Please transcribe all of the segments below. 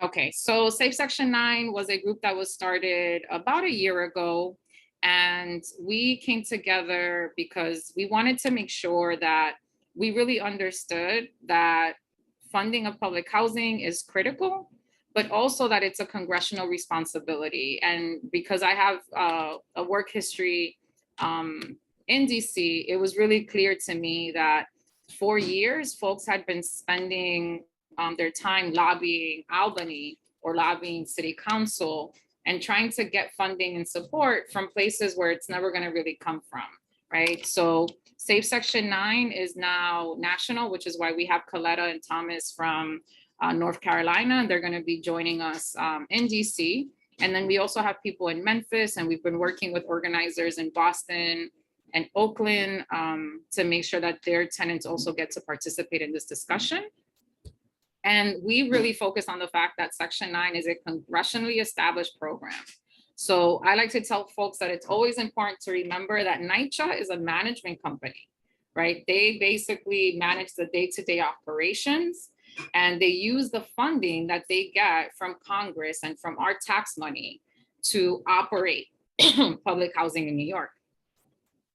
Okay, so Safe Section 9 was a group that was started about a year ago. And we came together because we wanted to make sure that we really understood that funding of public housing is critical, but also that it's a congressional responsibility. And because I have a work history in DC, it was really clear to me that for years, folks had been spending their time lobbying Albany or lobbying city council and trying to get funding and support from places where it's never going to really come from, right? So Safe Section 9 is now national, which is why we have Coletta and Thomas from North Carolina. They're going to be joining us in DC. And then we also have people in Memphis, and we've been working with organizers in Boston and Oakland to make sure that their tenants also get to participate in this discussion. And we really focus on the fact that Section 9 is a congressionally established program. So I like to tell folks that it's always important to remember that NYCHA is a management company, right? They basically manage the day-to-day operations, and they use the funding that they get from Congress and from our tax money to operate public housing in New York.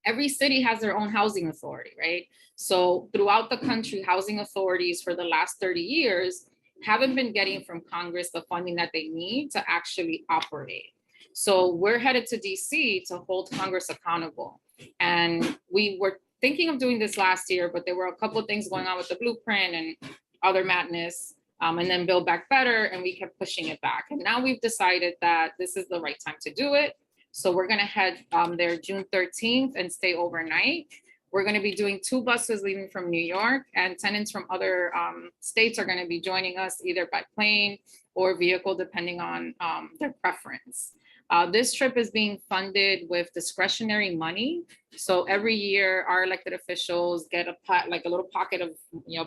Every city has their own housing authority, right? So throughout the country, housing authorities for the last 30 years haven't been getting from Congress the funding that they need to actually operate. So we're headed to DC to hold Congress accountable. And we were thinking of doing this last year, but there were a couple of things going on with the blueprint and other madness, and then Build Back Better, and we kept pushing it back. And now we've decided that this is the right time to do it. So we're gonna head there June 13th and stay overnight. We're gonna be doing 2 buses leaving from New York, and tenants from other states are gonna be joining us either by plane or vehicle, depending on their preference. This trip is being funded with discretionary money. So every year our elected officials get like a little pocket of,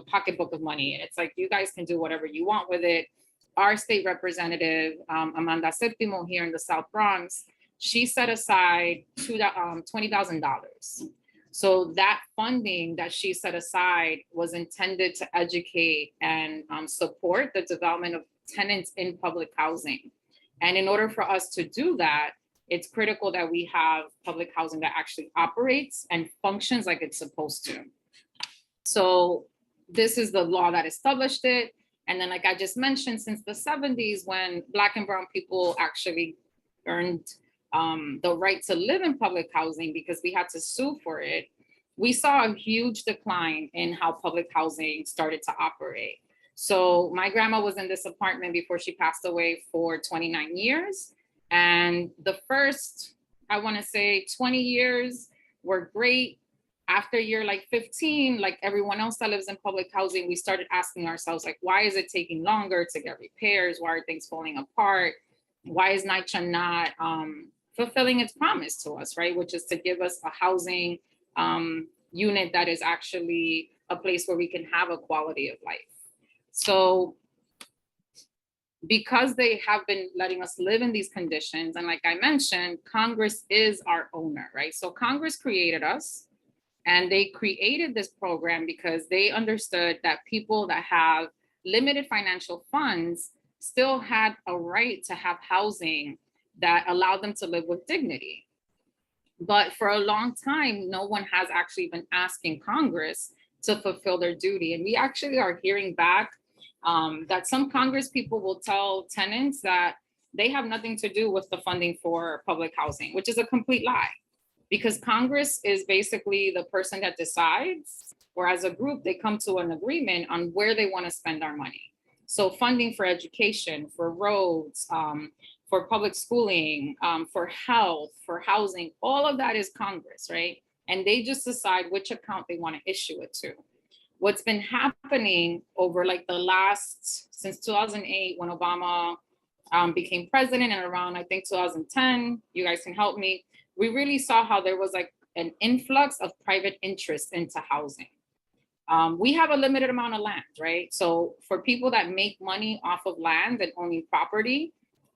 pocketbook of money. And it's like, you guys can do whatever you want with it. Our state representative, Amanda Septimo here in the South Bronx, she set aside $20,000. So that funding that she set aside was intended to educate and support the development of tenants in public housing. And in order for us to do that, it's critical that we have public housing that actually operates and functions like it's supposed to. So this is the law that established it. And then, like I just mentioned, since the 70s, when Black and Brown people actually earned the right to live in public housing because we had to sue for it, we saw a huge decline in how public housing started to operate. So my grandma was in this apartment before she passed away for 29 years. And the first, I want to say 20 years were great. After year like 15, like everyone else that lives in public housing, we started asking ourselves, like, why is it taking longer to get repairs? Why are things falling apart? Why is NYCHA not fulfilling its promise to us, right? Which is to give us a housing unit that is actually a place where we can have a quality of life. So because they have been letting us live in these conditions, and like I mentioned, Congress is our owner, right? So Congress created us, and they created this program because they understood that people that have limited financial funds still had a right to have housing that allowed them to live with dignity. But for a long time, no one has actually been asking Congress to fulfill their duty. And we actually are hearing back that some Congress people will tell tenants that they have nothing to do with the funding for public housing, which is a complete lie. Because Congress is basically the person that decides, or as a group, they come to an agreement on where they want to spend our money. So funding for education, for roads, for public schooling, for health, for housing, all of that is Congress, right? And they just decide which account they want to issue it to. What's been happening over like the last, since 2008, when Obama became president, and around, I think 2010, you guys can help me, we really saw how there was like an influx of private interest into housing. We have a limited amount of land, right? So for people that make money off of land and owning property,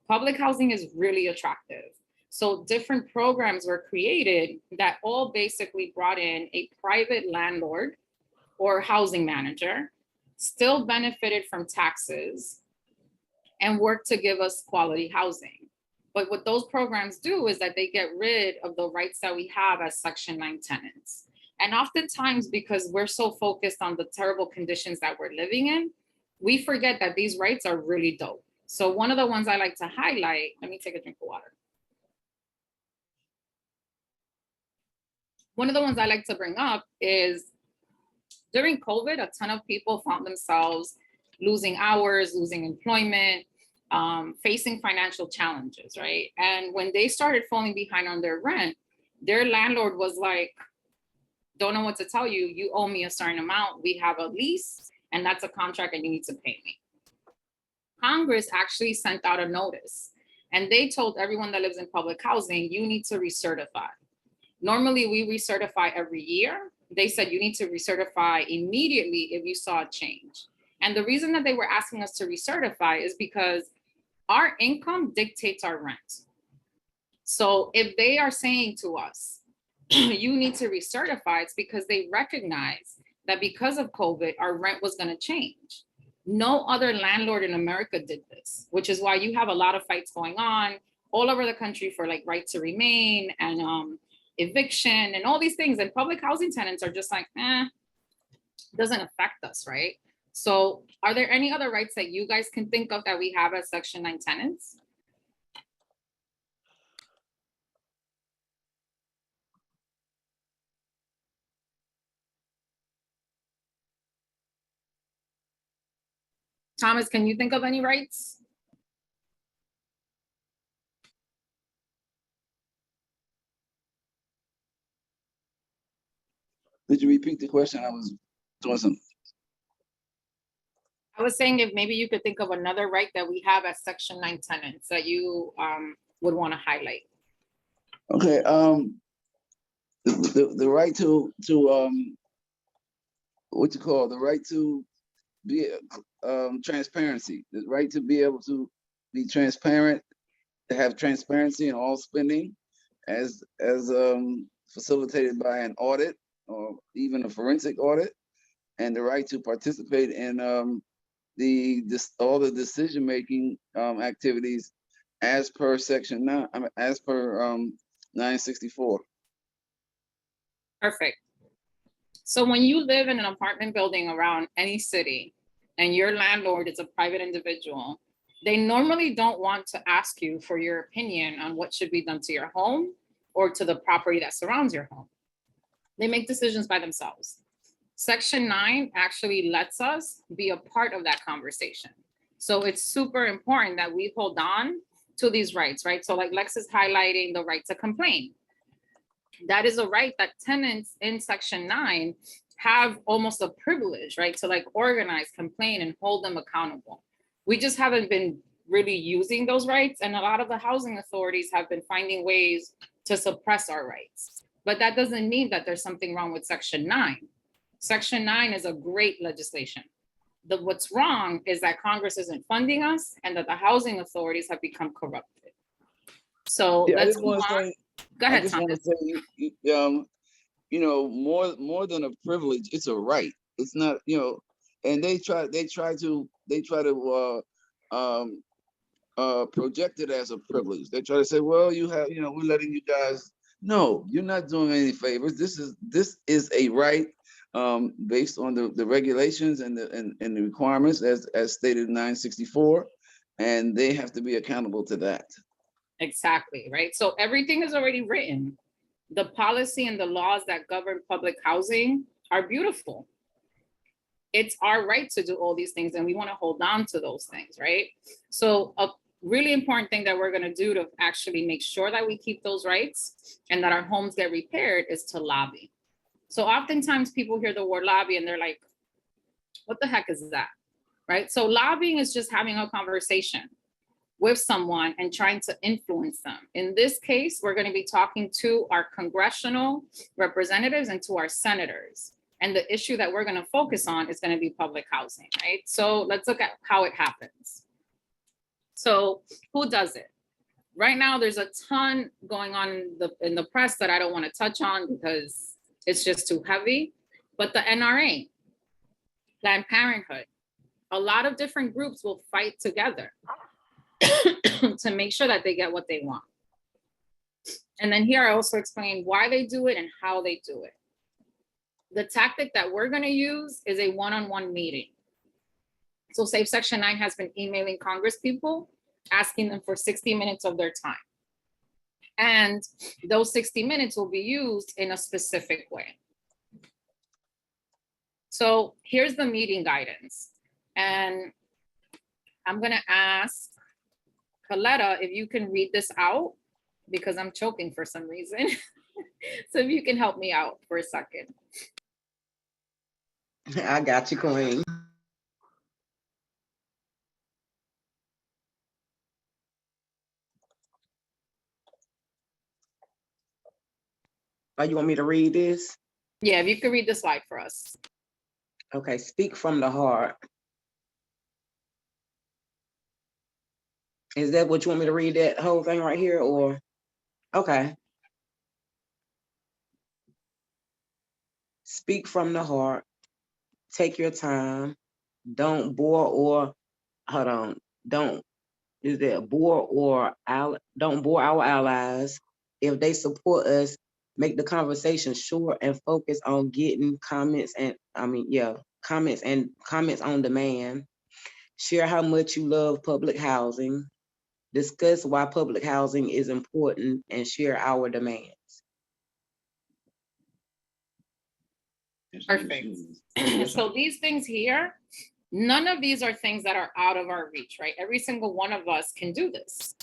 public housing is really attractive. So different programs were created that all basically brought in a private landlord or housing manager, still benefited from taxes, and work to give us quality housing. But what those programs do is that they get rid of the rights that we have as Section 9 tenants. And oftentimes, because we're so focused on the terrible conditions that we're living in, we forget that these rights are really dope. So one of the ones I like to highlight, let me take a drink of water. One of the ones I like to bring up is during COVID, a ton of people found themselves losing hours, losing employment, facing financial challenges, right? And when they started falling behind on their rent, their landlord was like, don't know what to tell you. You owe me a certain amount. We have a lease, and that's a contract, and you need to pay me. Congress actually sent out a notice, and they told everyone that lives in public housing, you need to recertify. Normally, we recertify every year. They said you need to recertify immediately if you saw a change. And the reason that they were asking us to recertify is because our income dictates our rent. So if they are saying to us, you need to recertify, it's because they recognize that because of COVID, our rent was going to change. No other landlord in America did this, which is why you have a lot of fights going on all over the country for like right to remain and eviction and all these things. And public housing tenants are just like, doesn't affect us, right? So are there any other rights that you guys can think of that we have as Section 9 tenants? Thomas, can you think of any rights? Did you repeat the question? I was doing something. I was saying if maybe you could think of another right that we have as Section 9 tenants that you would want to highlight. Okay. The right to what you call the right to be transparency, the right to be able to be transparent, to have transparency in all spending, as facilitated by an audit or even a forensic audit, and the right to participate in all the decision making activities as per Section 9, as per 964. Perfect. So when you live in an apartment building around any city and your landlord is a private individual, they normally don't want to ask you for your opinion on what should be done to your home or to the property that surrounds your home. They make decisions by themselves. Section 9 actually lets us be a part of that conversation. So it's super important that we hold on to these rights, right? So like Lex is highlighting the right to complain. That is a right that tenants in Section 9 have almost a privilege, right? To like organize, complain, and hold them accountable. We just haven't been really using those rights. And a lot of the housing authorities have been finding ways to suppress our rights. But that doesn't mean that there's something wrong with Section 9. Section 9 is a great legislation. What's wrong is that Congress isn't funding us and that the housing authorities have become corrupted. So yeah, let's move on. Go ahead, Thomas. I just want to say, you know, more than a privilege, it's a right. It's not, you know, and they try to project it as a privilege. They try to say, well, you have, you know, we're letting you guys. No, you're not doing any favors. This is a right based on the regulations and the requirements as stated in 964, and they have to be accountable to that. Exactly, right? So everything is already written. The policy and the laws that govern public housing are beautiful. It's our right to do all these things, and we want to hold on to those things, right? So a really important thing that we're going to do to actually make sure that we keep those rights and that our homes get repaired is to lobby. So oftentimes people hear the word lobby and they're like, what the heck is that, right? So lobbying is just having a conversation with someone and trying to influence them. In this case, we're going to be talking to our congressional representatives and to our senators. And the issue that we're going to focus on is going to be public housing, right? So let's look at how it happens. So who does it? Right now, there's a ton going on in the press that I don't want to touch on because it's just too heavy. But the NRA, Planned Parenthood, a lot of different groups will fight together. to make sure that they get what they want. And then here I also explain why they do it and how they do it. The tactic that we're going to use is a one-on-one meeting. So Safe Section 9 has been emailing Congress people, asking them for 60 minutes of their time. And those 60 minutes will be used in a specific way. So here's the meeting guidance. And I'm going to ask Coletta if you can read this out, because I'm choking for some reason. So if you can help me out for a second. I got you, Queen. Oh, you want me to read this? Yeah, if you could read the slide for us. Okay, speak from the heart. Is that what you want me to read, that whole thing right here, or? Okay. Speak from the heart. Take your time. Don't bore or, hold on, don't bore our allies. If they support us, make the conversation short and focus on getting comments on demand. Share how much you love public housing. Discuss why public housing is important and share our demands. Perfect. So these things here, none of these are things that are out of our reach, right? Every single one of us can do this.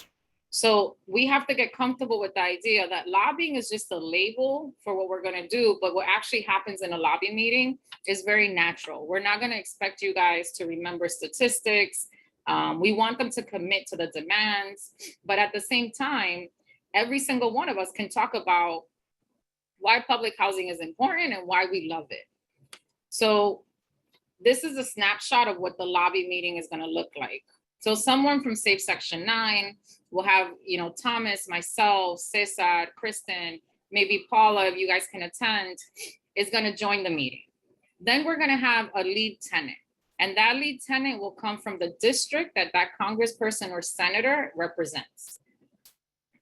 So we have to get comfortable with the idea that lobbying is just a label for what we're going to do. But what actually happens in a lobby meeting is very natural. We're not going to expect you guys to remember statistics. We want them to commit to the demands. But at the same time, every single one of us can talk about why public housing is important and why we love it. So this is a snapshot of what the lobby meeting is going to look like. So someone from Safe Section 9 will have, Thomas, myself, Cesar, Kristen, maybe Paula, if you guys can attend, is going to join the meeting. Then we're going to have a lead tenant. And that lead tenant will come from the district that congressperson or senator represents.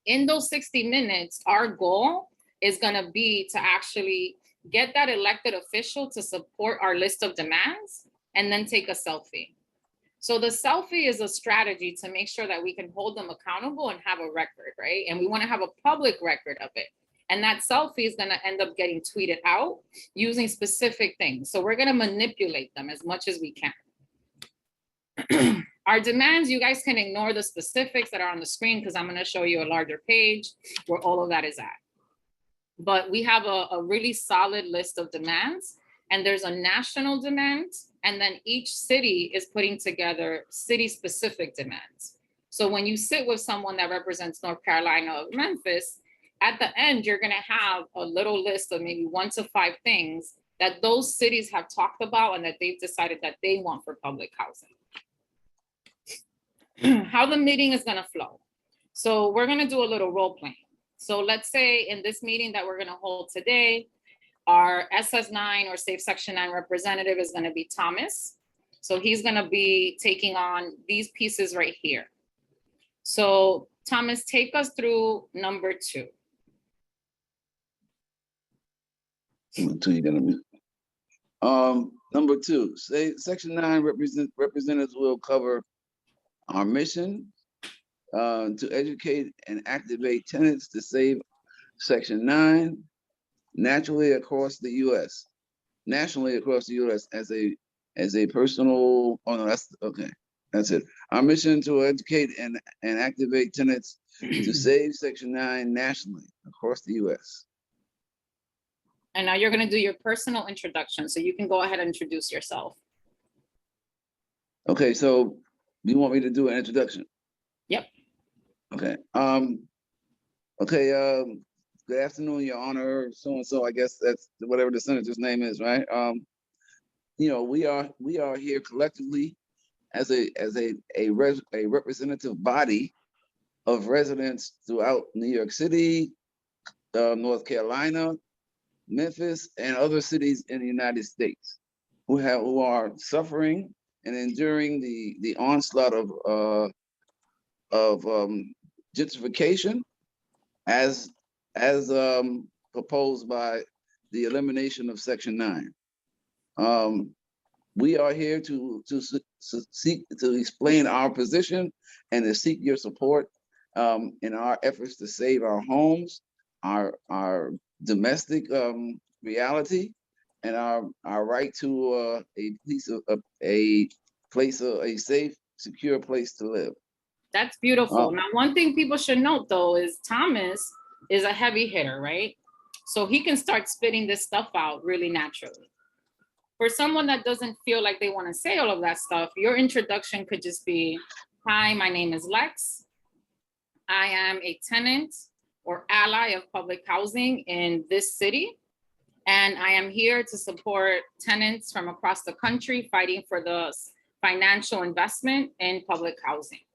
In those 60 minutes, our goal is going to be to actually get that elected official to support our list of demands and then take a selfie. So the selfie is a strategy to make sure that we can hold them accountable and have a record, right? And we want to have a public record of it. And that selfie is going to end up getting tweeted out using specific things. So we're going to manipulate them as much as we can. Our demands, you guys can ignore the specifics that are on the screen because I'm going to show you a larger page where all of that is at. But we have a really solid list of demands, and there's a national demand, and then each city is putting together city-specific demands. So when you sit with someone that represents North Carolina or Memphis, at the end, you're gonna have a little list of maybe 1 to 5 things that those cities have talked about and that they've decided that they want for public housing. How the meeting is gonna flow. So we're gonna do a little role playing. So let's say in this meeting that we're gonna hold today, our SS9 or Safe Section 9 representative is gonna be Thomas. So he's gonna be taking on these pieces right here. So Thomas, take us through number 2. Number 2, say Section 9 representatives will cover our mission to educate and activate tenants to save Section 9 nationally across the U.S. as a personal. Oh no, that's okay. That's it. Our mission to educate and activate tenants to save Section 9 nationally across the U.S. And now you're going to do your personal introduction, so you can go ahead and introduce yourself. Okay, so you want me to do an introduction? Yep. Okay. Good afternoon, Your Honor. So and so. I guess that's whatever the senator's name is, right? We are here collectively as a representative body of residents throughout New York City, North Carolina, Memphis, and other cities in the United States who are suffering and enduring the onslaught of of gentrification as proposed by the elimination of Section 9. We are here to seek to explain our position and to seek your support in our efforts to save our homes, our domestic reality, and our right to a safe, secure place to live. That's beautiful. Now, one thing people should note though is Thomas is a heavy hitter, right? So he can start spitting this stuff out really naturally. For someone that doesn't feel like they want to say all of that stuff, your introduction could just be, hi, my name is Lex. I am a tenant or ally of public housing in this city. And I am here to support tenants from across the country fighting for the financial investment in public housing,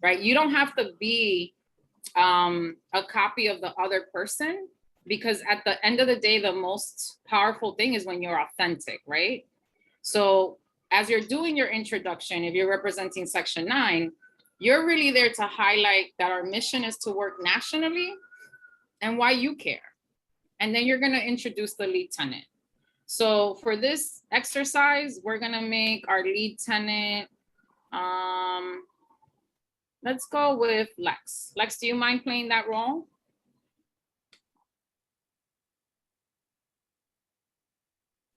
right? You don't have to be a copy of the other person, because at the end of the day, the most powerful thing is when you're authentic, right? So as you're doing your introduction, if you're representing Section 9, you're really there to highlight that our mission is to work nationally and why you care. And then you're gonna introduce the lead tenant. So for this exercise, we're gonna make our lead tenant, let's go with Lex. Lex, do you mind playing that role?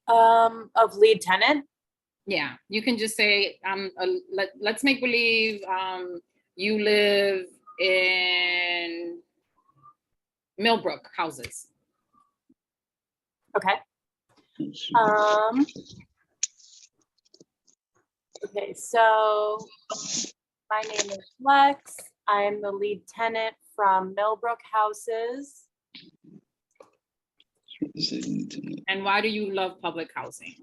Of lead tenant? Yeah, you can just say, let's make believe you live in Millbrook houses. Okay. Okay, so my name is Lex. I am the lead tenant from Millbrook Houses. And why do you love public housing?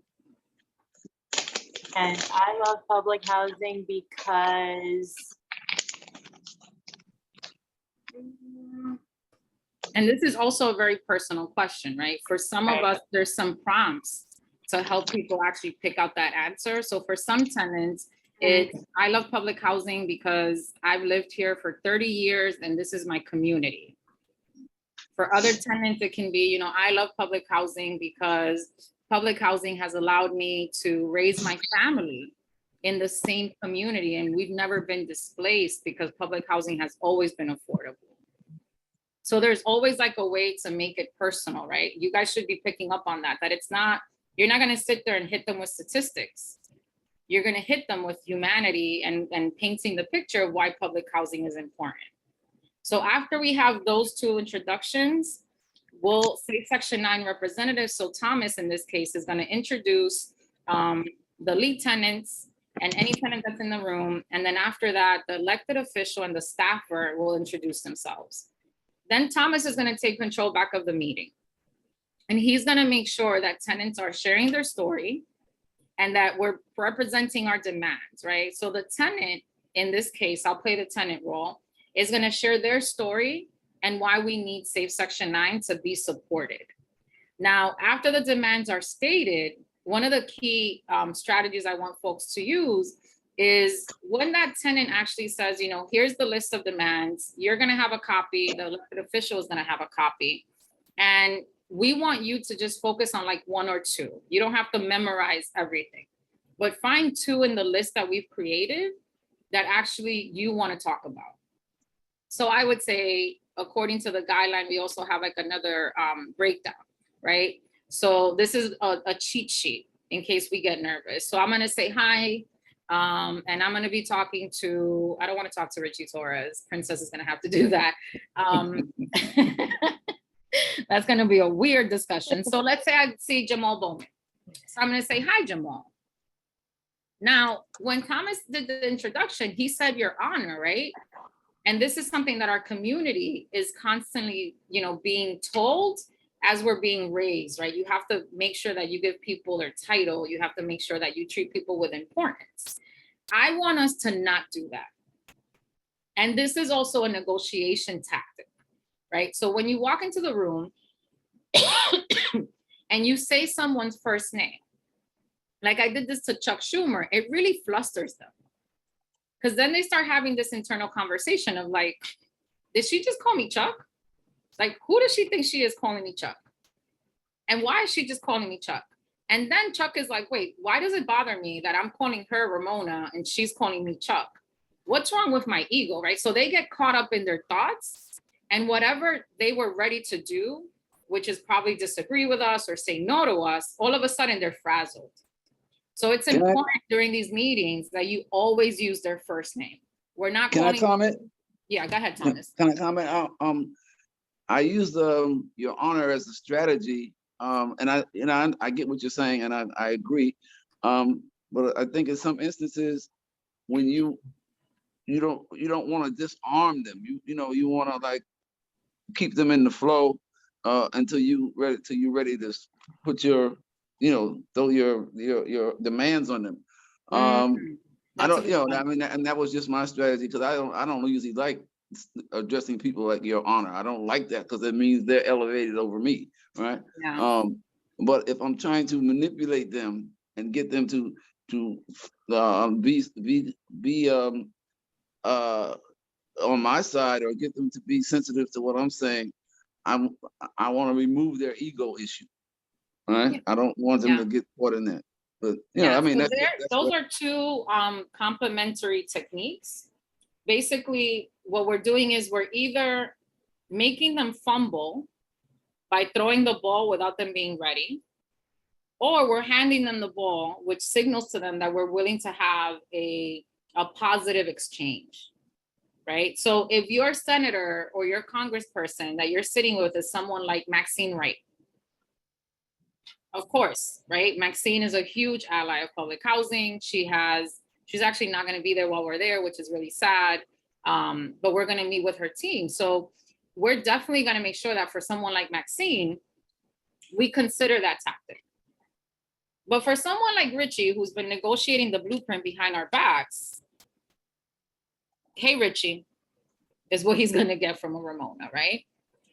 And I love public housing because and this is also a very personal question, right? For some of us, there's some prompts to help people actually pick out that answer. So for some tenants, it's, I love public housing because I've lived here for 30 years and this is my community. For other tenants, it can be, you know, I love public housing because public housing has allowed me to raise my family in the same community, and we've never been displaced because public housing has always been affordable. So there's always like a way to make it personal, right? You guys should be picking up on that, that it's not, you're not gonna sit there and hit them with statistics. You're gonna hit them with humanity and painting the picture of why public housing is important. So after we have those two introductions, we'll say Section 9 representatives. So Thomas, in this case, is gonna introduce the lead tenants and any tenant that's in the room. And then after that, the elected official and the staffer will introduce themselves. Then Thomas is gonna take control back of the meeting. And he's gonna make sure that tenants are sharing their story and that we're representing our demands, right? So the tenant, in this case, I'll play the tenant role, is gonna share their story and why we need Safe Section 9 to be supported. Now, after the demands are stated, one of the key strategies I want folks to use is when that tenant actually says, you know, here's the list of demands, you're gonna have a copy, the elected official is gonna have a copy, and we want you to just focus on like one or two. You don't have to memorize everything, but find two in the list that we've created that actually you wanna talk about. So I would say, according to the guideline, we also have like another breakdown, right? So this is a cheat sheet in case we get nervous. So I'm gonna say hi, and I'm gonna be talking to, I don't wanna talk to Richie Torres. Princess is gonna have to do that. That's gonna be a weird discussion. So let's say I see Jamal Bowman. So I'm gonna say, hi, Jamal. Now, when Thomas did the introduction, he said your honor, right? And this is something that our community is constantly, you know, being told as we're being raised, right? You have to make sure that you give people their title. You have to make sure that you treat people with importance. I want us to not do that. And this is also a negotiation tactic, right? So when you walk into the room and you say someone's first name, like I did this to Chuck Schumer, it really flusters them. Because then they start having this internal conversation of like, did she just call me Chuck? Like, who does she think she is calling me Chuck? And why is she just calling me Chuck? And then Chuck is like, wait, why does it bother me that I'm calling her Ramona and she's calling me Chuck? What's wrong with my ego, right? So they get caught up in their thoughts, and whatever they were ready to do, which is probably disagree with us or say no to us, all of a sudden they're frazzled. So it's important during these meetings that you always use their first name. We're not Can I calling. comment? Yeah, go ahead, Thomas. Can I comment? I used your honor as a strategy, and I get what you're saying, and I agree. But I think in some instances, when you don't want to disarm them, you want to like keep them in the flow until you ready to put your throw your demands on them. I don't, I mean, and that was just my strategy, because I don't usually like addressing people like your honor. I don't like that, because it means they're elevated over me, right? Yeah. But if I'm trying to manipulate them and get them to be on my side, or get them to be sensitive to what I'm saying, I want to remove their ego issue, right? Yeah. I don't want them Yeah. to get caught in that. But Yeah, I mean, so that's those are two complementary techniques. Basically, what we're doing is we're either making them fumble by throwing the ball without them being ready, or we're handing them the ball, which signals to them that we're willing to have a positive exchange, right? So if your senator or your congressperson that you're sitting with is someone like Maxine Wright, of course, right? Maxine is a huge ally of public housing. She's actually not going to be there while we're there, which is really sad. But we're going to meet with her team. So we're definitely going to make sure that for someone like Maxine, we consider that tactic. But for someone like Richie, who's been negotiating the blueprint behind our backs, hey, Richie, is what he's going to get from a Ramona, right?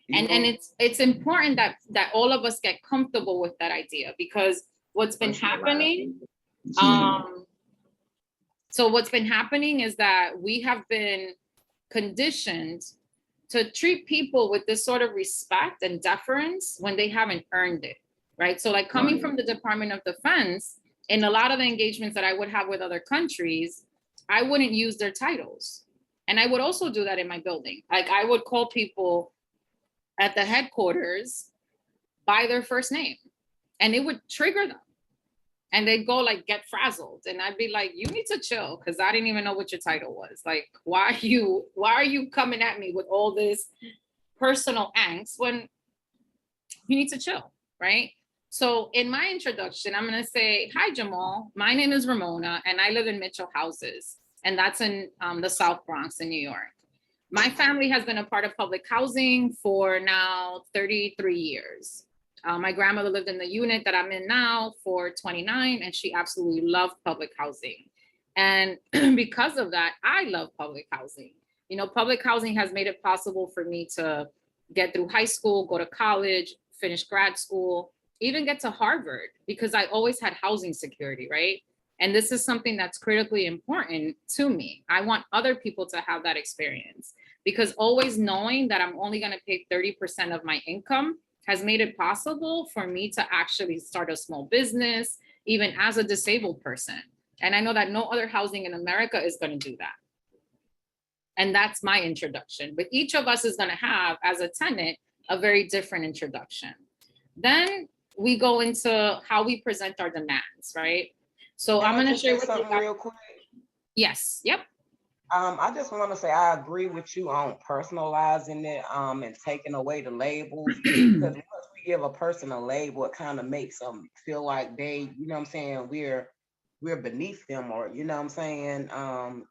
And it's important that all of us get comfortable with that idea, because what's been happening, so what's been happening is that we have been conditioned to treat people with this sort of respect and deference when they haven't earned it, right? So like coming from the Department of Defense, in a lot of the engagements that I would have with other countries, I wouldn't use their titles. And I would also do that in my building. Like I would call people at the headquarters by their first name, and it would trigger them, and they'd go like get frazzled, and I'd be like, you need to chill, because I didn't even know what your title was. Like, why are you coming at me with all this personal angst when you need to chill, right? So in my introduction, I'm going to say, hi, Jamal, my name is Ramona, and I live in Mitchell Houses, and that's in the South Bronx in New York. My family has been a part of public housing for now 33 years. My grandmother lived in the unit that I'm in now for 29, and she absolutely loved public housing. And because of that, I love public housing. You know, public housing has made it possible for me to get through high school, go to college, finish grad school, even get to Harvard, because I always had housing security, right? And this is something that's critically important to me. I want other people to have that experience, because always knowing that I'm only going to pay 30% of my income has made it possible for me to actually start a small business, even as a disabled person. And I know that no other housing in America is going to do that. And that's my introduction. But each of us is going to have, as a tenant, a very different introduction. Then we go into how we present our demands, right? So I'm going to share with something you real quick. Yes. Yep. I just want to say I agree with you on personalizing it and taking away the labels, because once we give a person a label, it kind of makes them feel like they, you know what I'm saying, we're beneath them, or you know what I'm saying,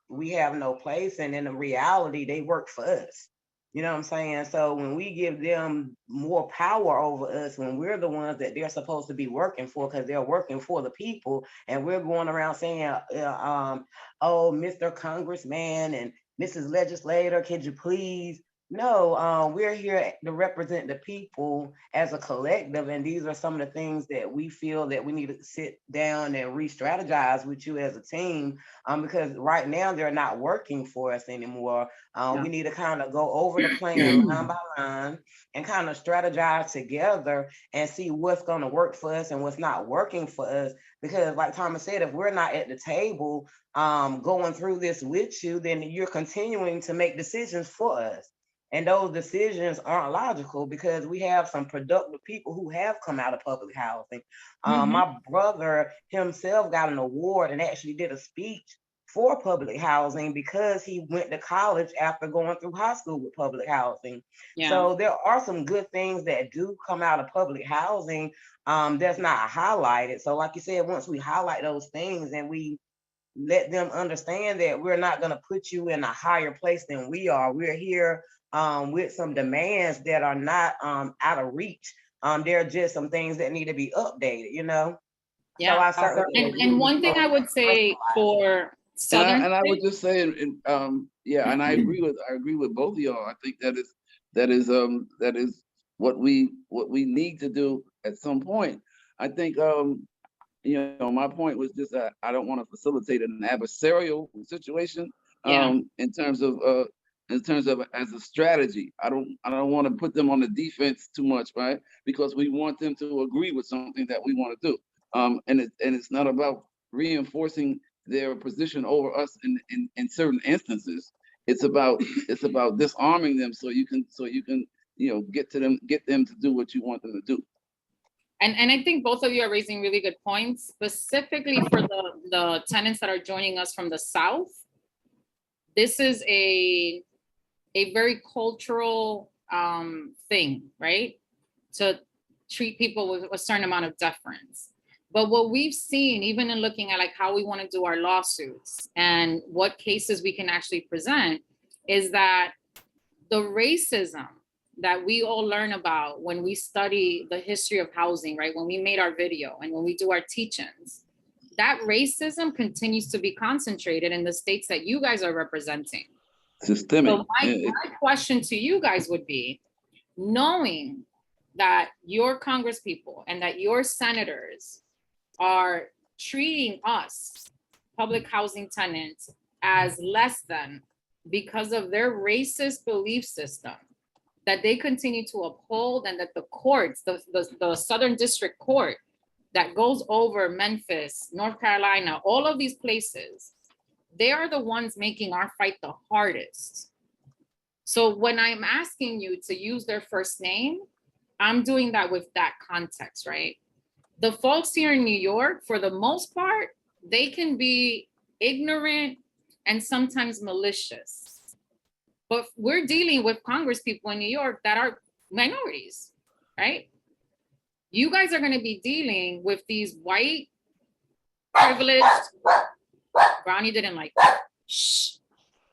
we have no place, and in reality they work for us. You know what I'm saying? So when we give them more power over us, when we're the ones that they're supposed to be working for, because they're working for the people, and we're going around saying, oh, Mr. Congressman and Mrs. Legislator, could you please No, we're here to represent the people as a collective, and these are some of the things that we feel that we need to sit down and re-strategize with you as a team. Because right now they're not working for us anymore. Yeah. We need to kind of go over the plan line by line and kind of strategize together and see what's going to work for us and what's not working for us. Because, like Thomas said, if we're not at the table going through this with you, then you're continuing to make decisions for us. And those decisions aren't logical because we have some productive people who have come out of public housing. Mhm. My brother himself got an award and actually did a speech for public housing because he went to college after going through high school with public housing. Yeah. So there are some good things that do come out of public housing that's not highlighted. So like you said, once we highlight those things and we let them understand that we're not going to put you in a higher place than we are. We're here with some demands that are not out of reach. There are just some things that need to be updated, you know? So Yeah. I certainly agree And with one you thing on I would say personalizing. for Southern And I would states, just say, yeah, and I agree with both of y'all. I think that is what we need to do at some point. I think my point was just that I don't want to facilitate an adversarial situation yeah, in terms of as a strategy. I don't want to put them on the defense too much, right? Because we want them to agree with something that we want to do. And it's not about reinforcing their position over us in certain instances. It's about disarming them so you can get them to do what you want them to do. and I think both of you are raising really good points, specifically for the tenants that are joining us from the South. This is a very cultural thing, right? To treat people with a certain amount of deference. But what we've seen, even in looking at like how we want to do our lawsuits and what cases we can actually present, is that the racism that we all learn about when we study the history of housing, right? When we made our video and when we do our teach-ins, that racism continues to be concentrated in the states that you guys are representing. Systemic. So my question to you guys would be, knowing that your Congress people and that your senators are treating us, public housing tenants, as less than because of their racist belief system that they continue to uphold, and that the courts, the Southern District Court that goes over Memphis, North Carolina, all of these places, they are the ones making our fight the hardest. So when I'm asking you to use their first name, I'm doing that with that context, right? The folks here in New York, for the most part, they can be ignorant and sometimes malicious. But we're dealing with Congress people in New York that are minorities, right? You guys are going to be dealing with these white, privileged, Brownie didn't like that. Shh.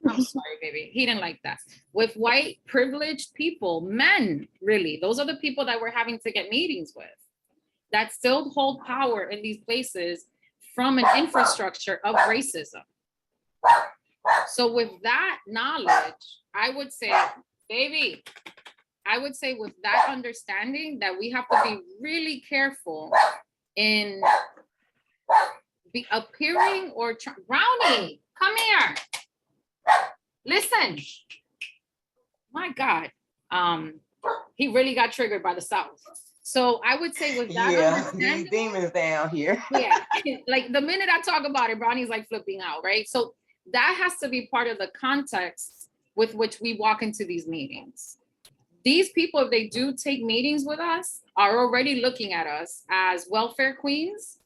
I'm sorry, baby. He didn't like that. With white privileged people, men, really, those are the people that we're having to get meetings with that still hold power in these places from an infrastructure of racism. So with that knowledge, I would say, baby, I would say with that understanding that we have to be really careful in be appearing or Brownie, come here. Listen. My God. He really got triggered by the South. So I would say with that These demons down here. Yeah, like the minute I talk about it, Brownie's like flipping out, right? So that has to be part of the context with which we walk into these meetings. These people, if they do take meetings with us, are already looking at us as welfare queens,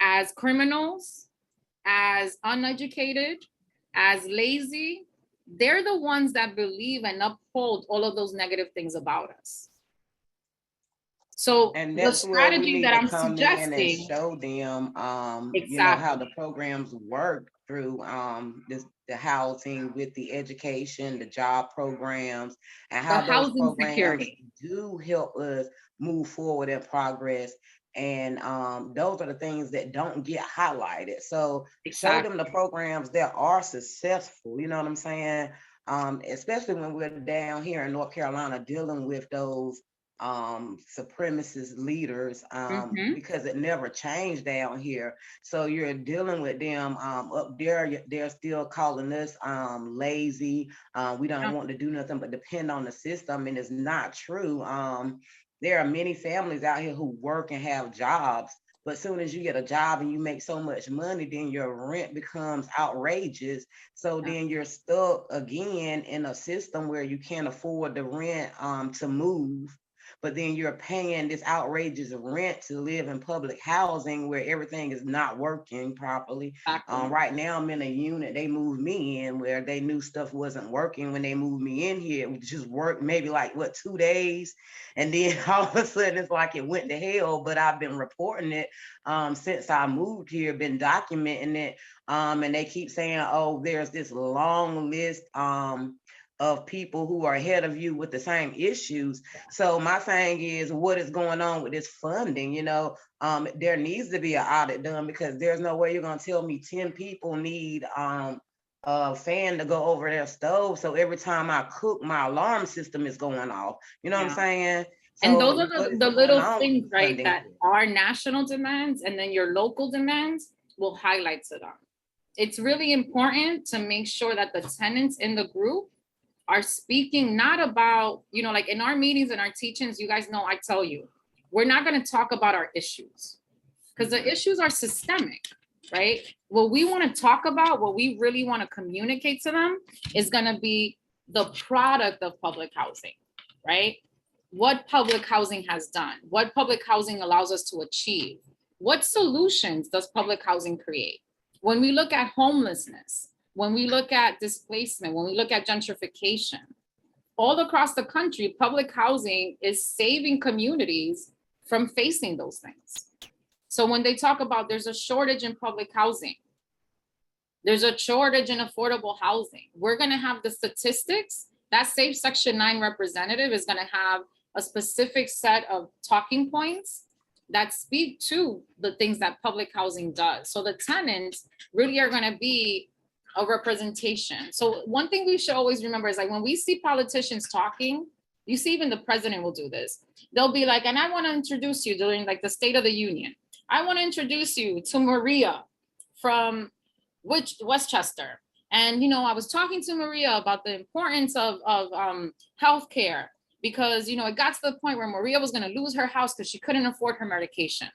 as criminals, as uneducated, as lazy. They're the ones that believe and uphold all of those negative things about us. So and the that's where we strategy need that to I'm come in and suggesting, show them exactly, how the programs work through the housing with the education, the job programs, and the how those housing programs security. do help us move forward in progress. And those are the things that don't get highlighted. So show them the Exactly. programs that are successful, you know what I'm saying? especially when we're down here in North Carolina dealing with those supremacist leaders, because it never changed down here. So you're dealing with them up there. They're still calling us lazy. We don't want to do nothing but depend on the system, and it's not true. There are many families out here who work and have jobs, but as soon as you get a job and you make so much money, then your rent becomes outrageous. So then you're stuck again in a system where you can't afford the rent to move. But then you're paying this outrageous rent to live in public housing where everything is not working properly. Right now, I'm in a unit they moved me in where they knew stuff wasn't working when they moved me in here. It just worked maybe like, 2 days? And then all of a sudden, it's like it went to hell, but I've been reporting it since I moved here, been documenting it. And they keep saying, oh, there's this long list of people who are ahead of you with the same issues. So my thing is, what is going on with this funding? There needs to be an audit done, because there's no way you're going to tell me 10 people need a fan to go over their stove. So every time I cook, my alarm system is going off. You know what I'm saying? So and those are the little things, right, that are national demands, and then your local demands will highlight to them. It's really important to make sure that the tenants in the group are speaking not about, like in our meetings and our teachings, you guys know, I tell you, we're not going to talk about our issues because the issues are systemic, right? What we want to talk about, what we really want to communicate to them is going to be the product of public housing, right? What public housing has done, what public housing allows us to achieve, what solutions does public housing create? When we look at homelessness, when we look at displacement, when we look at gentrification, all across the country, public housing is saving communities from facing those things. So when they talk about there's a shortage in public housing, there's a shortage in affordable housing, we're gonna have the statistics. That Safe Section 9 representative is gonna have a specific set of talking points that speak to the things that public housing does. So the tenants really are gonna be a representation. So one thing we should always remember is, like, when we see politicians talking, you see even the president will do this. They'll be like, and I want to introduce you during like the State of the Union. I want to introduce you to Maria from Westchester. And, I was talking to Maria about the importance of healthcare, because, it got to the point where Maria was going to lose her house because she couldn't afford her medication.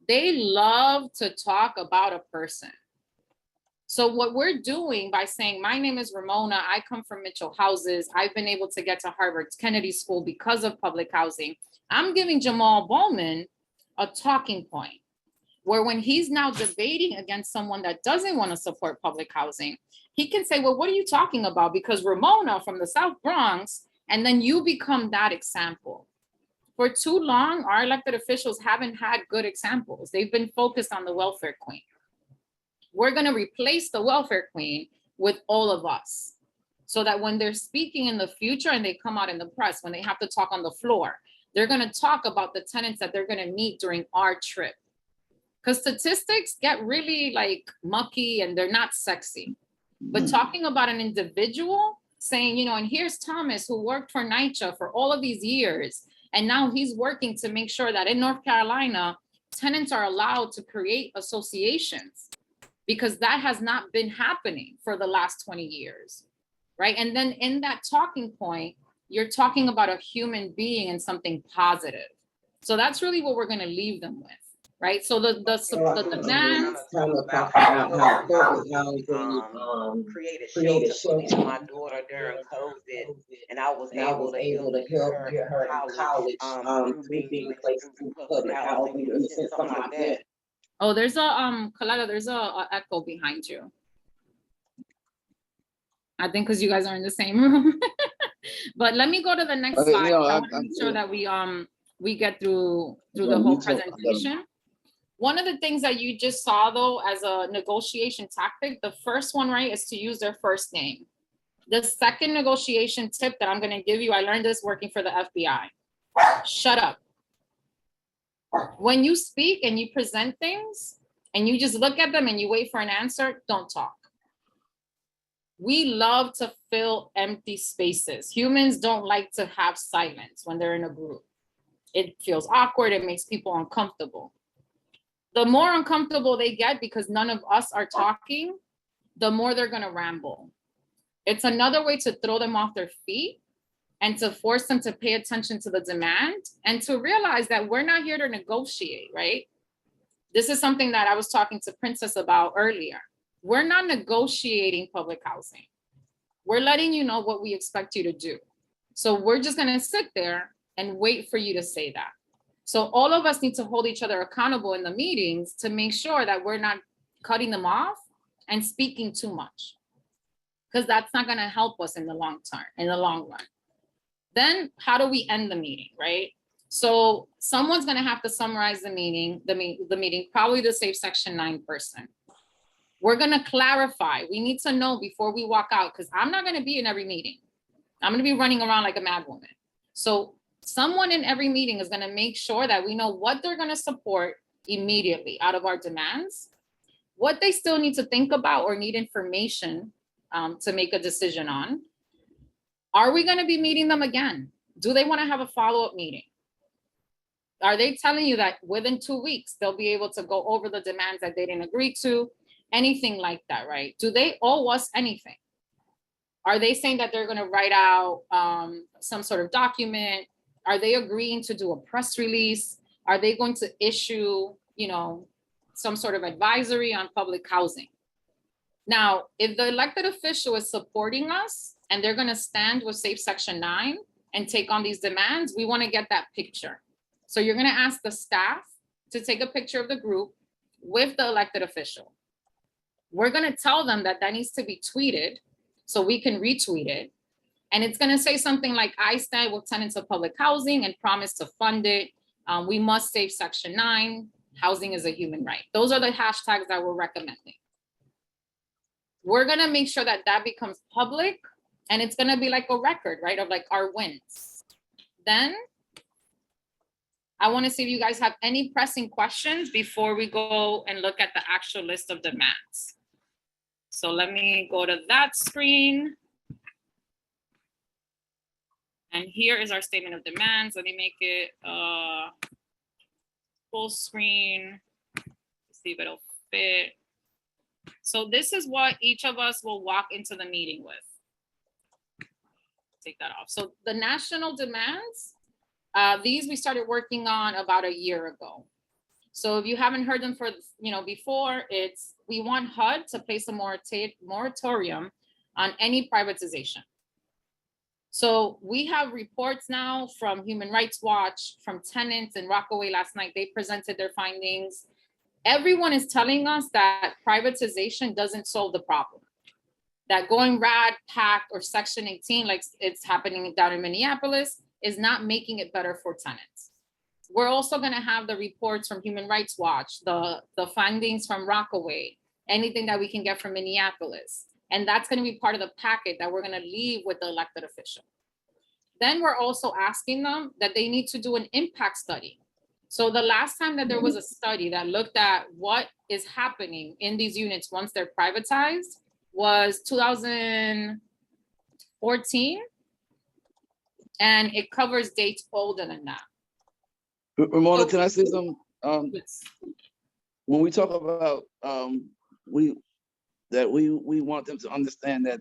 They love to talk about a person. So what we're doing by saying, my name is Ramona, I come from Mitchell Houses, I've been able to get to Harvard Kennedy School because of public housing. I'm giving Jamal Bowman a talking point where when he's now debating against someone that doesn't want to support public housing, he can say, well, what are you talking about? Because Ramona from the South Bronx, and then you become that example. For too long, our elected officials haven't had good examples. They've been focused on the welfare queen. We're going to replace the welfare queen with all of us, so that when they're speaking in the future and they come out in the press, when they have to talk on the floor, they're going to talk about the tenants that they're going to meet during our trip. Because statistics get really like mucky and they're not sexy. But talking about an individual saying, and here's Thomas who worked for NYCHA for all of these years, and now he's working to make sure that in North Carolina, tenants are allowed to create associations, because that has not been happening for the last 20 years, right? And then in that talking point, you're talking about a human being and something positive. So that's really what we're going to leave them with, right? So the demands. Created shelter for my daughter during COVID, and I was able to help get her college through being replaced through public housing, something like that. Oh, there's a Coletta, there's a echo behind you. I think because you guys are in the same room. But let me go to the next slide. I want to make sure that we get through the whole presentation. One of the things that you just saw, though, as a negotiation tactic, the first one, right, is to use their first name. The second negotiation tip that I'm going to give you, I learned this working for the FBI. Shut up. When you speak and you present things and you just look at them and you wait for an answer, don't talk. we love to fill empty spaces. Humans don't like to have silence when they're in a group. It feels awkward, it makes people uncomfortable. The more uncomfortable they get because none of us are talking, the more they're gonna ramble. It's another way to throw them off their feet and to force them to pay attention to the demand and to realize that we're not here to negotiate, right? This is something that I was talking to Princess about earlier. We're not negotiating public housing. We're letting you know what we expect you to do. So we're just gonna sit there and wait for you to say that. So all of us need to hold each other accountable in the meetings to make sure that we're not cutting them off and speaking too much, because that's not gonna help us in the long term, in the long run. Then how do we end the meeting, right? So someone's gonna have to summarize the meeting, probably the Safe Section 9 person. We're gonna clarify. We need to know before we walk out, because I'm not gonna be in every meeting. I'm gonna be running around like a mad woman. So someone in every meeting is gonna make sure that we know what they're gonna support immediately out of our demands, what they still need to think about or need information to make a decision on. Are we gonna be meeting them again? Do they wanna have a follow-up meeting? Are they telling you that within 2 weeks, they'll be able to go over the demands that they didn't agree to? Anything like that, right? Do they owe us anything? Are they saying that they're gonna write out some sort of document? Are they agreeing to do a press release? Are they going to issue, some sort of advisory on public housing? Now, if the elected official is supporting us and they're gonna stand with Safe Section 9 and take on these demands, we wanna get that picture. So you're gonna ask the staff to take a picture of the group with the elected official. We're gonna tell them that that needs to be tweeted so we can retweet it. And it's gonna say something like, I stand with tenants of public housing and promise to fund it. We must save Section 9. Housing is a human right. Those are the hashtags that we're recommending. We're gonna make sure that that becomes public, and it's gonna be like a record, right, of like our wins. Then I wanna see if you guys have any pressing questions before we go and look at the actual list of demands. So let me go to that screen. And here is our statement of demands. Let me make it full screen, see if it'll fit. So this is what each of us will walk into the meeting with. Take that off. So the national demands, these we started working on about a year ago. So if you haven't heard them before, it's we want HUD to place a moratorium on any privatization. So we have reports now from Human Rights Watch, from Tenants in Rockaway last night. They presented their findings. Everyone is telling us that privatization doesn't solve the problem. That going RAD, PACT, or Section 18, like it's happening down in Minneapolis, is not making it better for tenants. We're also gonna have the reports from Human Rights Watch, the findings from Rockaway, anything that we can get from Minneapolis. And that's gonna be part of the packet that we're gonna leave with the elected official. Then we're also asking them that they need to do an impact study. So the last time that there was a study that looked at what is happening in these units once they're privatized was 2014. And it covers dates older than that. Ramona, can I say something? Yes. When we talk about we want them to understand that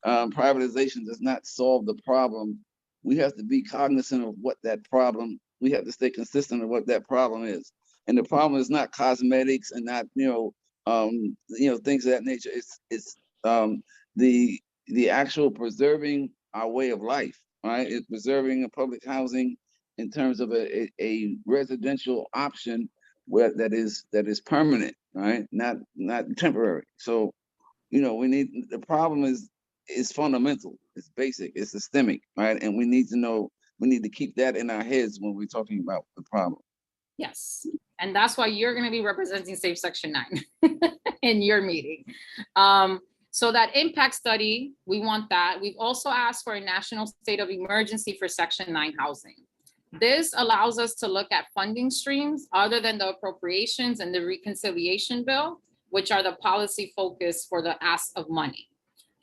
privatization does not solve the problem. We have to be cognizant of what that problem. We have to stay consistent of what that problem is, and the problem is not cosmetics and not things of that nature. It's the actual preserving our way of life, right? It's preserving a public housing in terms of a residential option where that is permanent, right? Not temporary. So, the problem is fundamental, it's basic, it's systemic, right? And we need to keep that in our heads when we're talking about the problem. Yes, and that's why you're gonna be representing Safe Section 9 in your meeting. So that impact study, we want that. We've also asked for a national state of emergency for Section 9 housing. This allows us to look at funding streams other than the appropriations and the reconciliation bill, which are the policy focus for the ask of money.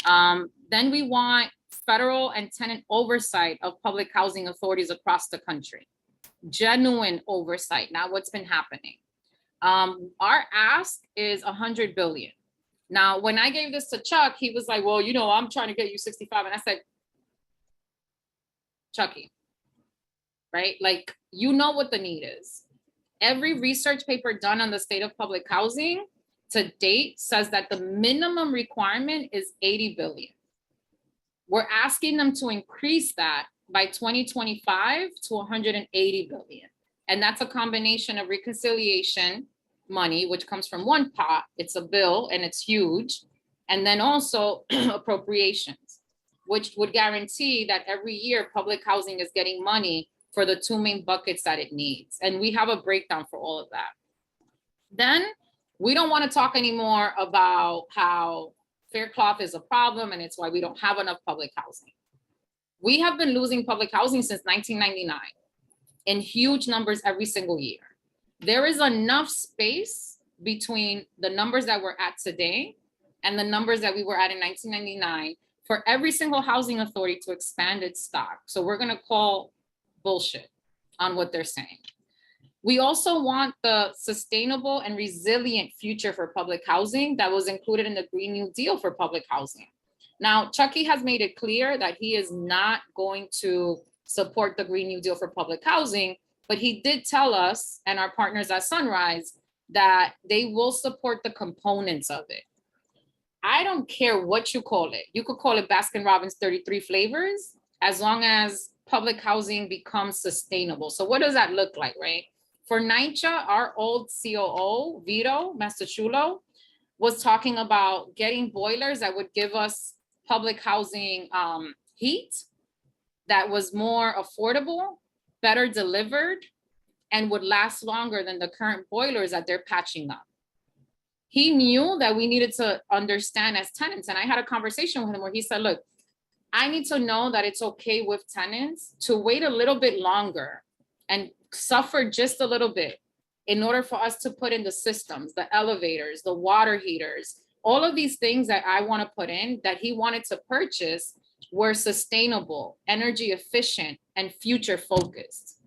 Then we want federal and tenant oversight of public housing authorities across the country. Genuine oversight, not what's been happening. Our ask is 100 billion. Now, when I gave this to Chuck, he was like, well, you know, I'm trying to get you 65. And I said, Chucky, right? Like, you know what the need is. Every research paper done on the state of public housing to date says that the minimum requirement is 80 billion. We're asking them to increase that by 2025 to 180 billion. And that's a combination of reconciliation money, which comes from one pot. It's a bill and it's huge. And then also appropriations, which would guarantee that every year public housing is getting money for the two main buckets that it needs. And we have a breakdown for all of that. Then we don't want to talk anymore about how fair cloth is a problem and it's why we don't have enough public housing. We have been losing public housing since 1999 in huge numbers every single year. There is enough space between the numbers that we're at today and the numbers that we were at in 1999 for every single housing authority to expand its stock. So we're going to call bullshit on what they're saying. We also want the sustainable and resilient future for public housing that was included in the Green New Deal for public housing. Now, Chucky has made it clear that he is not going to support the Green New Deal for public housing, but he did tell us and our partners at Sunrise that they will support the components of it. I don't care what you call it. You could call it Baskin-Robbins 33 flavors, as long as public housing becomes sustainable. So what does that look like, right? For NYCHA, our old COO, Vito Mastachulo, was talking about getting boilers that would give us public housing heat that was more affordable, better delivered, and would last longer than the current boilers that they're patching up. He knew that we needed to understand as tenants. And I had a conversation with him where he said, look, I need to know that it's okay with tenants to wait a little bit longer and suffer just a little bit in order for us to put in the systems, the elevators, the water heaters, all of these things that I want to put in that he wanted to purchase were sustainable, energy efficient, and future focused.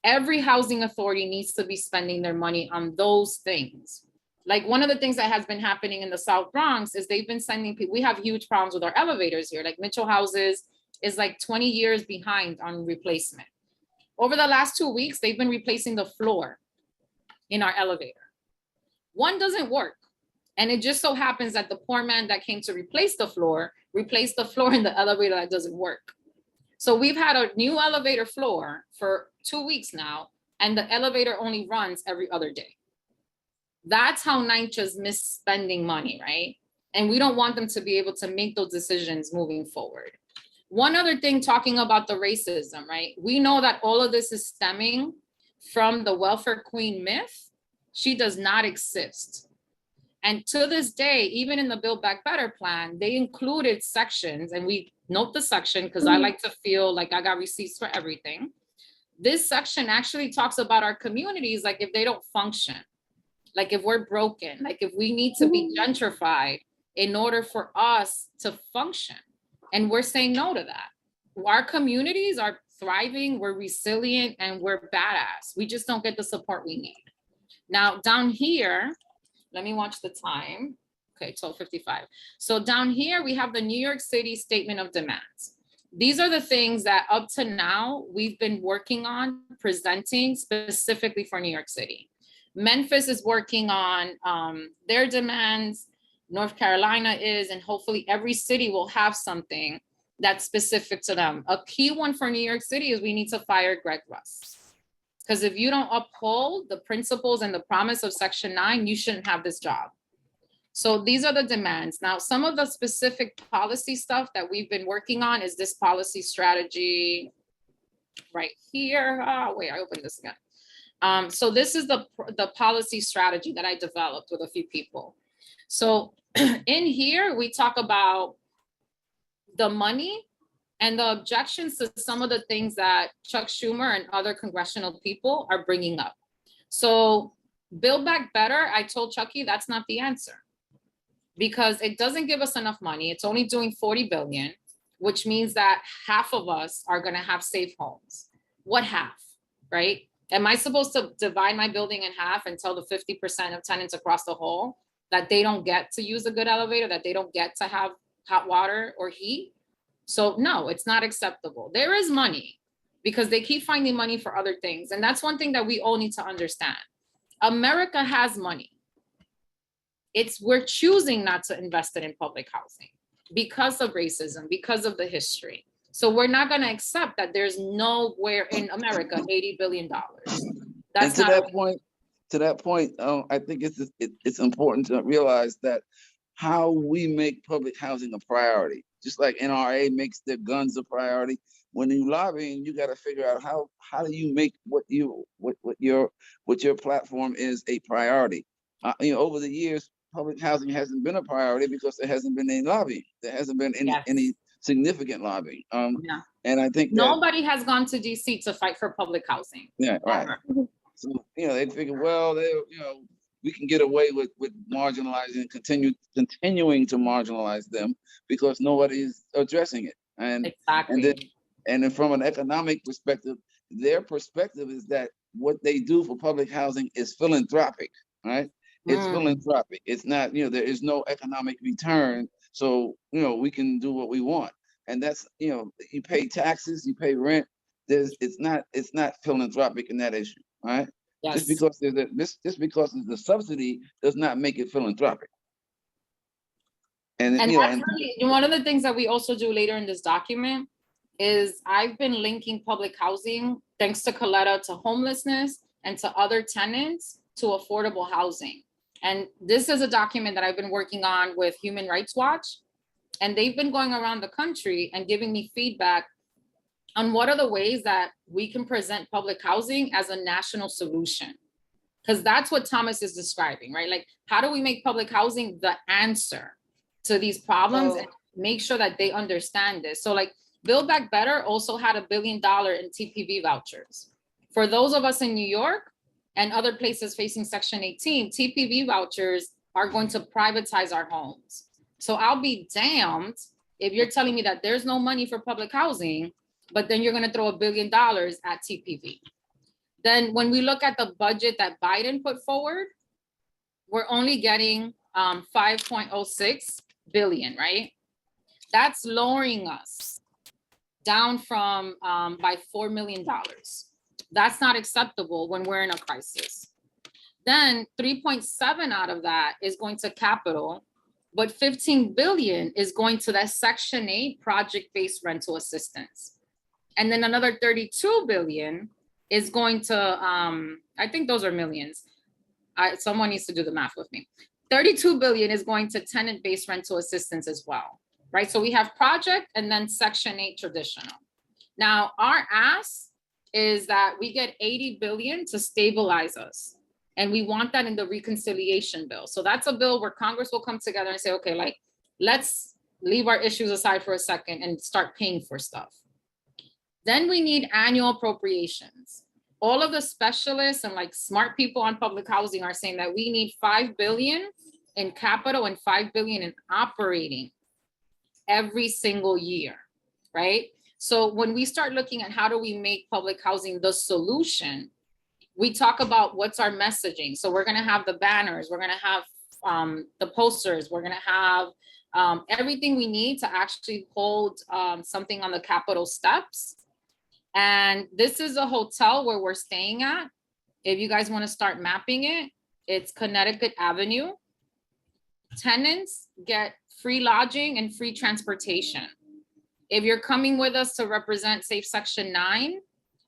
Every housing authority needs to be spending their money on those things. Like one of the things that has been happening in the South Bronx is they've been sending people, we have huge problems with our elevators here. Like Mitchell Houses is like 20 years behind on replacement. Over the last 2 weeks, they've been replacing the floor in our elevator. One doesn't work. And it just so happens that the poor man that came to replace the floor replaced the floor in the elevator that doesn't work. So we've had a new elevator floor for 2 weeks now, and the elevator only runs every other day. That's how NYCHA's misspending money, right? And we don't want them to be able to make those decisions moving forward. One other thing, talking about the racism, right? We know that all of this is stemming from the welfare queen myth. She does not exist. And to this day, even in the Build Back Better plan, they included sections, and we note the section because I like to feel like I got receipts for everything. This section actually talks about our communities, like if they don't function, like if we're broken, like if we need to be gentrified in order for us to function. And we're saying no to that. Our communities are thriving, we're resilient, and we're badass. We just don't get the support we need. Now down here, let me watch the time. Okay, 12:55. So down here, we have the New York City Statement of Demands. These are the things that up to now, we've been working on presenting specifically for New York City. Memphis is working on their demands. North Carolina is, and hopefully every city will have something that's specific to them. A key one for New York City is we need to fire Greg Russ. Because if you don't uphold the principles and the promise of Section 9, you shouldn't have this job. So these are the demands. Now, some of the specific policy stuff that we've been working on is this policy strategy right here. Oh, wait, I opened this again. So this is the policy strategy that I developed with a few people. So in here, we talk about the money and the objections to some of the things that Chuck Schumer and other congressional people are bringing up. So Build Back Better, I told Chucky, that's not the answer. because it doesn't give us enough money. It's only doing 40 billion, which means that half of us are going to have safe homes. What half, right? Am I supposed to divide my building in half and tell the 50% of tenants across the hall that they don't get to use a good elevator, that they don't get to have hot water or heat? So no, it's not acceptable. There is money because they keep finding money for other things. And that's one thing that we all need to understand. America has money. We're choosing not to invest it in public housing because of racism, because of the history. So we're not going to accept that there's nowhere in America $80 billion. That's and not to that point, I think it's important to realize that how we make public housing a priority, just like NRA makes their guns a priority. When you lobbying, you got to figure out how do you make what your platform is a priority. Over the years, public housing hasn't been a priority because there hasn't been any lobbying. There hasn't been any significant lobbying. Yeah. And I think nobody has gone to DC to fight for public housing. Yeah, right. So they figure, well, we can get away with marginalizing, continuing to marginalize them because nobody's addressing it. And exactly. And then from an economic perspective, their perspective is that what they do for public housing is philanthropic, right? It's philanthropic. It's not, there is no economic return. So, we can do what we want. And that's, you pay taxes, you pay rent. It's not philanthropic in that issue, right? Yes. Just because there's a subsidy does not make it philanthropic. And that's really, one of the things that we also do later in this document is I've been linking public housing, thanks to Coletta, to homelessness and to other tenants to affordable housing. And this is a document that I've been working on with Human Rights Watch. And they've been going around the country and giving me feedback on what are the ways that we can present public housing as a national solution. Because that's what Thomas is describing, right? Like, how do we make public housing the answer to these problems and make sure that they understand this? So like Build Back Better also had $1 billion in TPV vouchers. For those of us in New York and other places facing Section 18, TPV vouchers are going to privatize our homes. So I'll be damned if you're telling me that there's no money for public housing, but then you're going to throw $1 billion at TPV. Then when we look at the budget that Biden put forward, we're only getting 5.06 billion, right? That's lowering us down from by $4 million. That's not acceptable when we're in a crisis. Then 3.7 out of that is going to capital, but 15 billion is going to that Section 8 project-based rental assistance. And then another 32 billion is going to, I think those are millions. Someone needs to do the math with me. 32 billion is going to tenant-based rental assistance as well, right? So we have project and then Section 8 traditional. Now our ask is that we get 80 billion to stabilize us. And we want that in the reconciliation bill. So that's a bill where Congress will come together and say, okay, like, let's leave our issues aside for a second and start paying for stuff. Then we need annual appropriations. All of the specialists and like smart people on public housing are saying that we need 5 billion in capital and 5 billion in operating every single year, right? So when we start looking at how do we make public housing the solution, we talk about what's our messaging. So we're gonna have the banners, we're gonna have the posters, we're gonna have everything we need to actually hold something on the Capitol steps. And this is a hotel where we're staying at. If you guys wanna start mapping it, it's Connecticut Avenue. Tenants get free lodging and free transportation. If you're coming with us to represent Safe Section 9,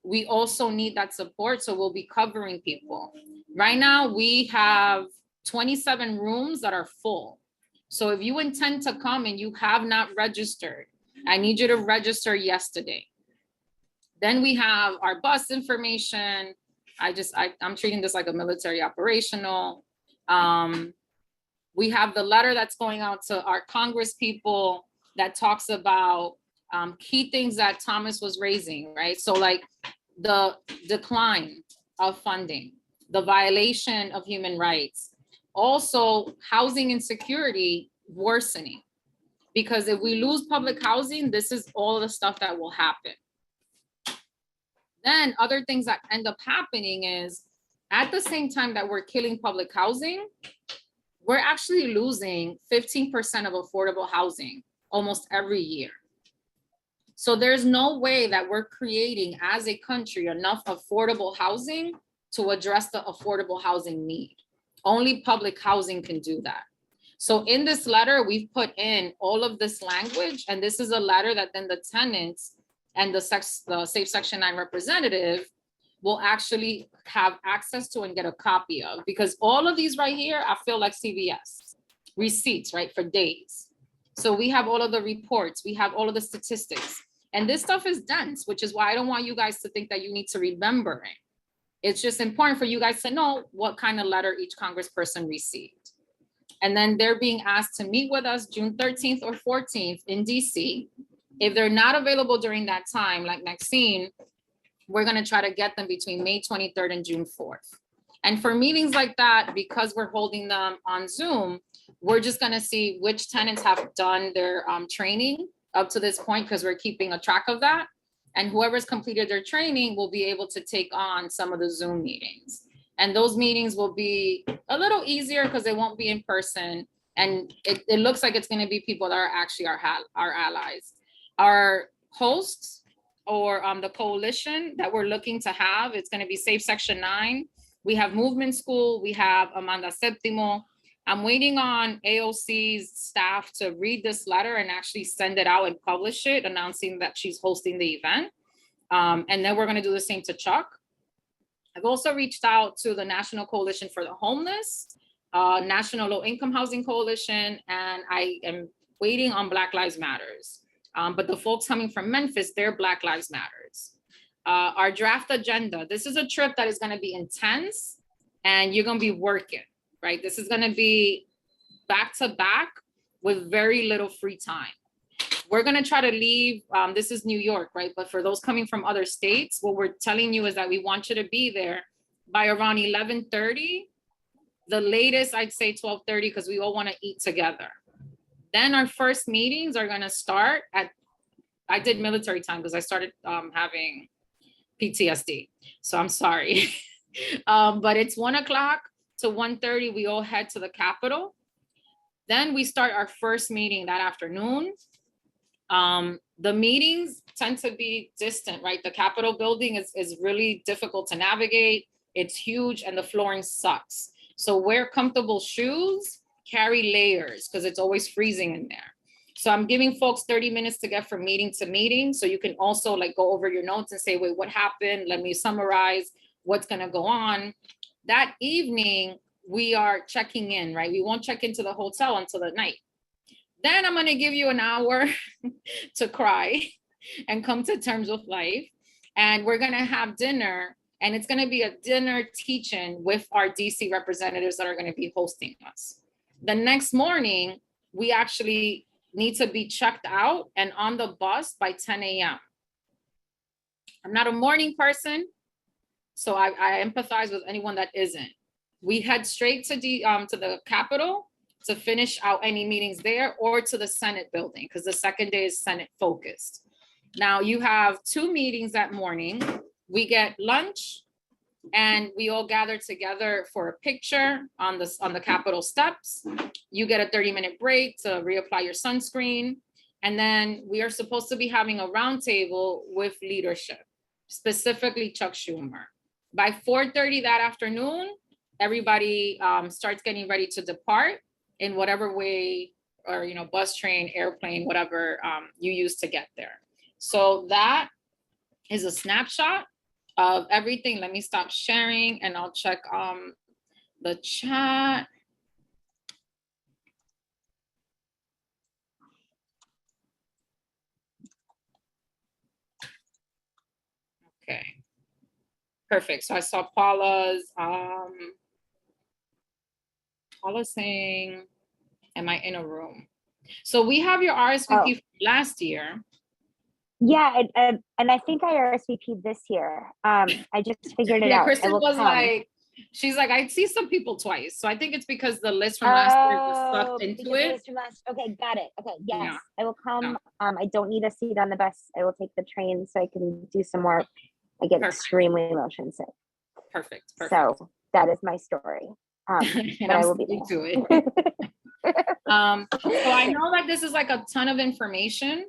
we also need that support, so we'll be covering people. Right now, we have 27 rooms that are full. So if you intend to come and you have not registered, I need you to register yesterday. Then we have our bus information. I'm treating this like a military operational. We have the letter that's going out to our Congress people that talks about key things that Thomas was raising, right? So like the decline of funding, the violation of human rights, also housing insecurity worsening. Because if we lose public housing, this is all the stuff that will happen. Then other things that end up happening is at the same time that we're killing public housing, we're actually losing 15% of affordable housing almost every year. So there's no way that we're creating as a country enough affordable housing to address the affordable housing need. Only public housing can do that. So in this letter, we've put in all of this language, and this is a letter that then the tenants and the Safe Section 9 representative will actually have access to and get a copy of, because all of these right here, I feel like CVS receipts, right, for days. So we have all of the reports, we have all of the statistics, and this stuff is dense, which is why I don't want you guys to think that you need to remember it. It's just important for you guys to know what kind of letter each congressperson received. And then they're being asked to meet with us June 13th or 14th in DC. If they're not available during that time, like Maxine, we're gonna try to get them between May 23rd and June 4th. And for meetings like that, because we're holding them on Zoom, we're just gonna see which tenants have done their training up to this point, because we're keeping a track of that. And whoever's completed their training will be able to take on some of the Zoom meetings. And those meetings will be a little easier because they won't be in person. And it looks like it's gonna be people that are actually our allies. Our hosts or the coalition that we're looking to have, it's gonna be Safe Section 9. We have Movement School, we have Amanda Septimo. I'm waiting on AOC's staff to read this letter and actually send it out and publish it, announcing that she's hosting the event. And then we're gonna do the same to Chuck. I've also reached out to the National Coalition for the Homeless, National Low Income Housing Coalition, and I am waiting on Black Lives Matters. But the folks coming from Memphis, they're Black Lives Matters. Our draft agenda, this is a trip that is gonna be intense and you're gonna be working, right? This is gonna be back to back with very little free time. We're gonna try to leave, this is New York, right? But for those coming from other states, what we're telling you is that we want you to be there by around 11:30. The latest, I'd say 12:30, because we all wanna eat together. Then our first meetings are gonna start at, I did military time because I started having PTSD. So I'm sorry. But it's 1 o'clock to 1:30, we all head to the Capitol. Then we start our first meeting that afternoon. The meetings tend to be distant, right? The Capitol building is really difficult to navigate. It's huge and the flooring sucks. So wear comfortable shoes, carry layers, because it's always freezing in there. So I'm giving folks 30 minutes to get from meeting to meeting. So you can also like go over your notes and say, wait, what happened? Let me summarize what's gonna go on. That evening, we are checking in, right? We won't check into the hotel until the night. Then I'm gonna give you an hour to cry and come to terms with life. And we're gonna have dinner, and it's gonna be a dinner teach-in with our DC representatives that are gonna be hosting us. The next morning, we actually need to be checked out and on the bus by 10 a.m. I'm not a morning person, so I empathize with anyone that isn't. We head straight to the Capitol to finish out any meetings there, or to the Senate building, because the second day is Senate focused. Now you have 2 meetings that morning. We get lunch and we all gather together for a picture on the Capitol steps. You get a 30-minute break to reapply your sunscreen. And then we are supposed to be having a roundtable with leadership, specifically Chuck Schumer. By 4:30 that afternoon, everybody starts getting ready to depart in whatever way, or bus, train, airplane, whatever you use to get there. So that is a snapshot of everything. Let me stop sharing and I'll check the chat. Okay, perfect. So I saw Paula's saying, am I in a room? So we have your RSVP from last year. Yeah, and I think I RSVP'd this year. I just figured it out. Kristen was like, She's like, I see some people twice. So I think it's because the list from last year was Oh, sucked into because the it. list from last. Okay, got it. Okay, yes, Yeah. I will come. Yeah. I don't need a seat on the bus. I will take the train so I can do some work. I get Perfect. extremely motion sick, Perfect. so that is my story. And But I I'm will be sticking there. to it. So I know that this is like a ton of information,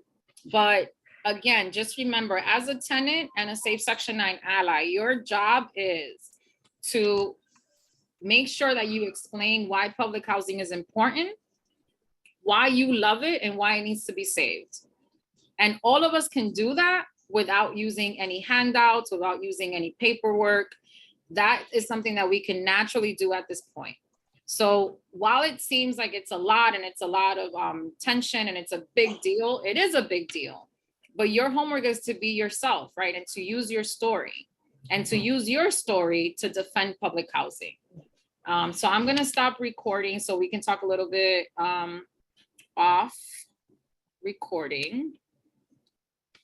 but again, just remember, as a tenant and a Safe Section 9 ally, your job is to make sure that you explain why public housing is important, why you love it, and why it needs to be saved. And all of us can do that without using any handouts, without using any paperwork. That is something that we can naturally do at this point. So while it seems like it's a lot and it's a lot of tension and it's a big deal, it is a big deal. But your homework is to be yourself, right? And to use your story and to use your story to defend public housing. So I'm gonna stop recording so we can talk a little bit off recording.